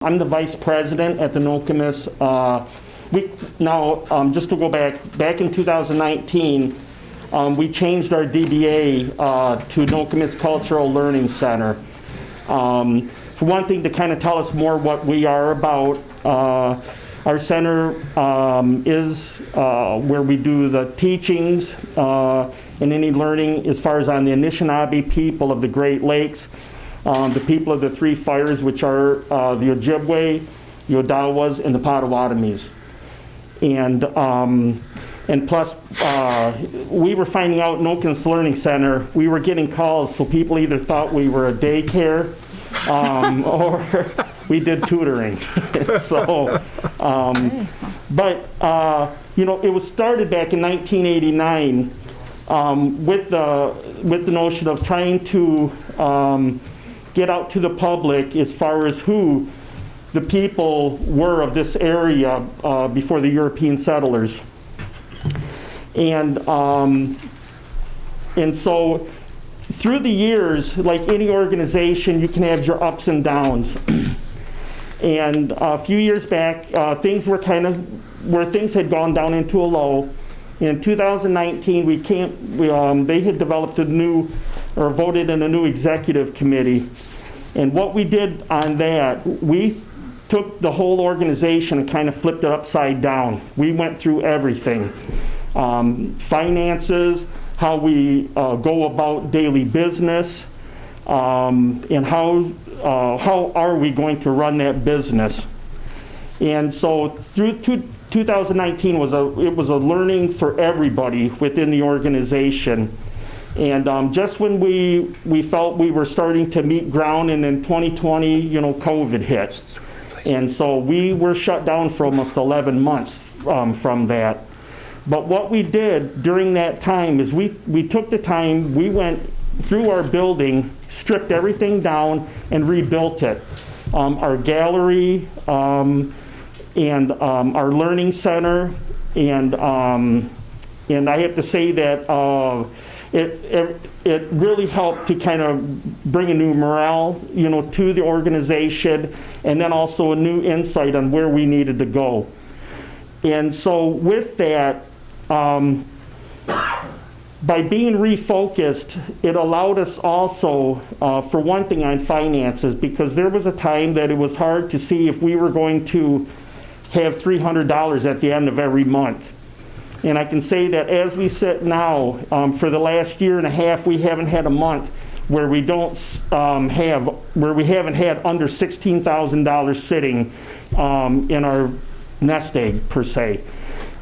I'm the vice president at the Nokomis. Just to go back in 2019, we changed our DBA to Nokomis Cultural Learning Center. For one thing, to kind of tell us more what we are about, our center is where we do the teachings and any learning as far as on the Anishinaabe people of the Great Lakes, the people of the Three Fires, which are the Ojibwe, the Odawas, and the Potawatomis. And plus, we were finding out Nokomis Learning Center, we were getting calls, so people either thought we were a daycare or we did tutoring. So, it was started back in 1989 with the notion of trying to get out to the public as far as who the people were of this area before the European settlers. And so through the years, like any organization, you can have your ups and downs. And a few years back, things were kind of where things had gone down into a low. In 2019, they had developed voted in a new executive committee. And what we did on that, we took the whole organization and kind of flipped it upside down. We went through everything. Finances, how we go about daily business, and how are we going to run that business. And so through 2019 it was a learning for everybody within the organization. And just when we felt we were starting to meet ground, and in 2020, COVID hit. And so we were shut down for almost 11 months from that. But what we did during that time is we took the time, we went through our building, stripped everything down, and rebuilt it. Our gallery, and our learning center, and I have to say that it really helped to kind of bring a new morale, to the organization, and then also a new insight on where we needed to go. And so with that, by being refocused, it allowed us also, for one thing, on finances, because there was a time that it was hard to see if we were going to have $300 at the end of every month. And I can say that as we sit now, for the last year and a half, we haven't had a month where we haven't had under $16,000 sitting in our nest egg per se,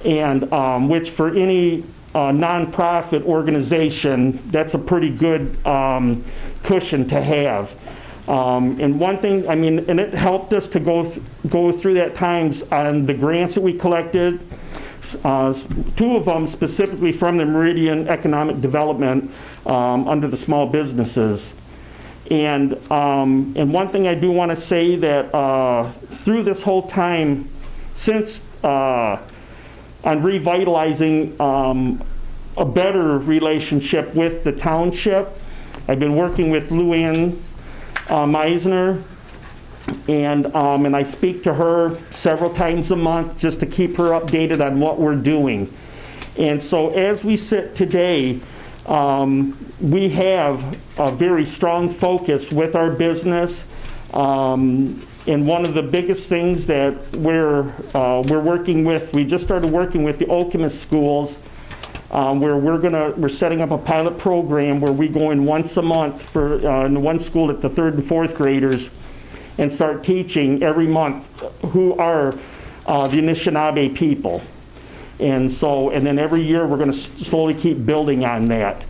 and which for any nonprofit organization, that's a pretty good cushion to have. And one thing, and it helped us to go through that times on the grants that we collected. Two of them specifically from the Meridian Economic Development under the small businesses. And one thing I do want to say that through this whole time, since on revitalizing a better relationship with the township, I've been working with Luann Meisner, and I speak to her several times a month just to keep her updated on what we're doing. And so as we sit today, we have a very strong focus with our business. And one of the biggest things that we're working with, we just started working with the Nokomis schools, where we're setting up a pilot program where we go in once a month for in one school at the 3rd and 4th graders, and start teaching every month who are the Anishinaabe people. And then every year we're going to slowly keep building on that.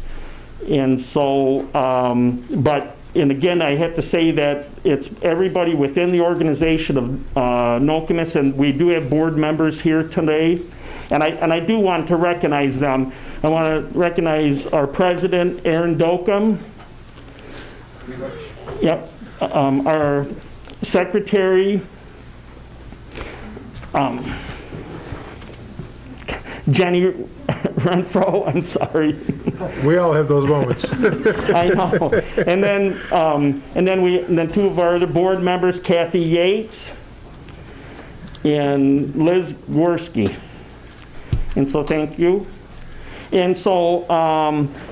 And so, and again, I have to say that it's everybody within the organization of Nokomis, and we do have board members here today. And I do want to recognize them. I want to recognize our president, Aaron Dokum. Yep. Our secretary, Jenny Renfro, I'm sorry. We all have those moments. I know. And then two of our other board members, Kathy Yates and Liz Gorski. And so thank you. And so,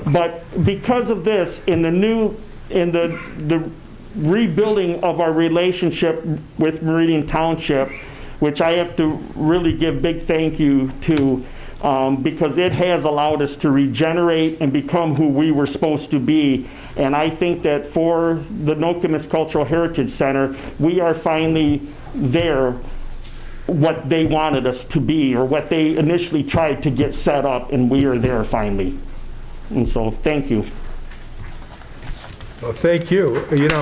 but because of this, in the rebuilding of our relationship with Meridian Township, which I have to really give big thank you to, because it has allowed us to regenerate and become who we were supposed to be. And I think that for the Nokomis Cultural Heritage Center, we are finally there what they wanted us to be, or what they initially tried to get set up, and we are there finally. And so, thank you. Well, thank you. You know,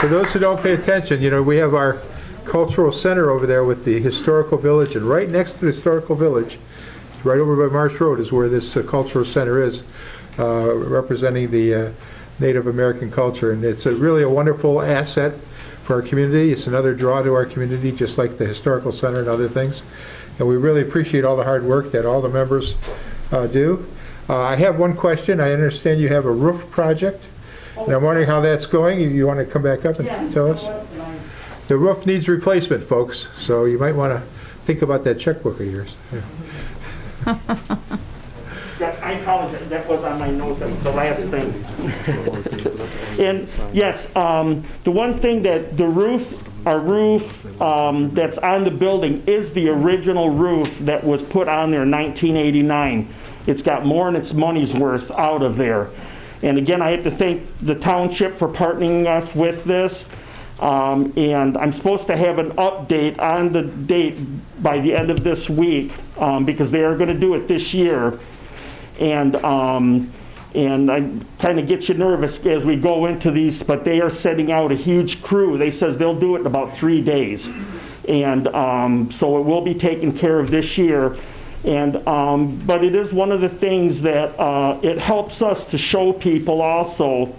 for those who don't pay attention, you know, we have our cultural center over there with the historical village, and right next to the historical village, right over by Marsh Road, is where this cultural center is, representing the Native American culture. And it's really a wonderful asset for our community. It's another draw to our community, just like the historical center and other things. And we really appreciate all the hard work that all the members do. I have one question. I understand you have a roof project, and I'm wondering how that's going. You want to come back up and tell us? The roof needs replacement, folks, so you might want to think about that checkbook of yours. Yeah. Yes, I apologize. That was on my notes. That was the last thing. And yes, the one thing that our roof that's on the building is the original roof that was put on there in 1989. It's got more than its money's worth out of there. And again, I have to thank the township for partnering us with this. And I'm supposed to have an update on the date by the end of this week, because they are going to do it this year. And I kind of get you nervous as we go into these, but they are sending out a huge crew. They says they'll do it in about 3 days. And so it will be taken care of this year. And but it is one of the things that it helps us to show people also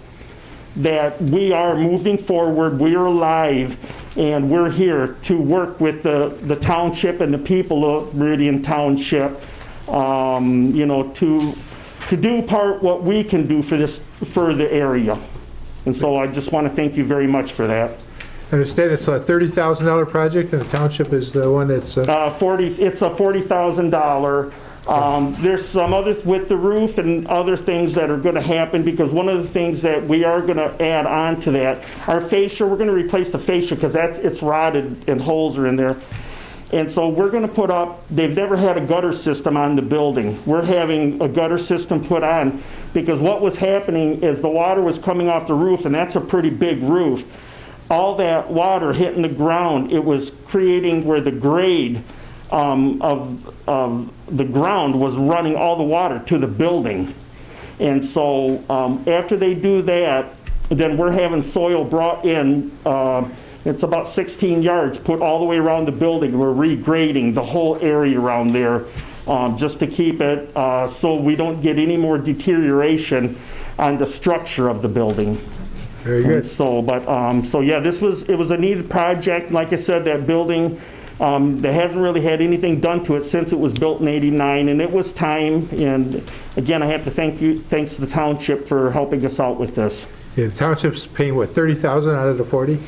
that we are moving forward, we are alive, and we're here to work with the township and the people of Meridian Township, you know, to do what we can do for the area. And so I just want to thank you very much for that. I understand it's a $30,000 project, and the township is the one that's... It's a $40,000. There's some other with the roof and other things that are going to happen, because one of the things that we are going to add on to that, our fascia, we're going to replace the fascia because it's rotted and holes are in there. And so we're going to put up, they've never had a gutter system on the building. We're having a gutter system put on, because what was happening is the water was coming off the roof, and that's a pretty big roof. All that water hitting the ground, it was creating where the grade of the ground was running all the water to the building. And so after they do that, then we're having soil brought in. It's about 16 yards put all the way around the building. We're regrading the whole area around there just to keep it so we don't get any more deterioration on the structure of the building. Very good. And so, but so yeah, it was a needed project. Like I said, that building, there hasn't really had anything done to it since it was built in '89, and it was time. And again, I have to thanks to the township for helping us out with this. Yeah, the township's paying what, $30,000 out of the 40?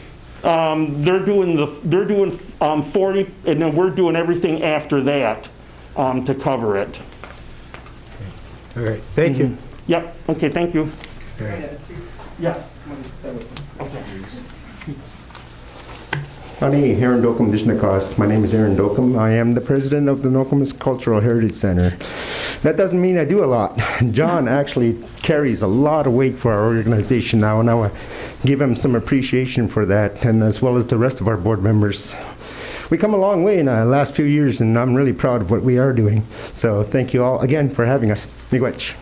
They're doing 40, and then we're doing everything after that to cover it. All right, thank you. Yep. Okay. Thank you. All right. Yeah. Ani Aaron Dokum Dishnakas. My name is Aaron Dokum. I am the president of the Nokomis Cultural Heritage Center. That doesn't mean I do a lot. John actually carries a lot of weight for our organization now, and I want to give him some appreciation for that, and as well as the rest of our board members. We come a long way in the last few years, and I'm really proud of what we are doing. So thank you all again for having us. Miigwech.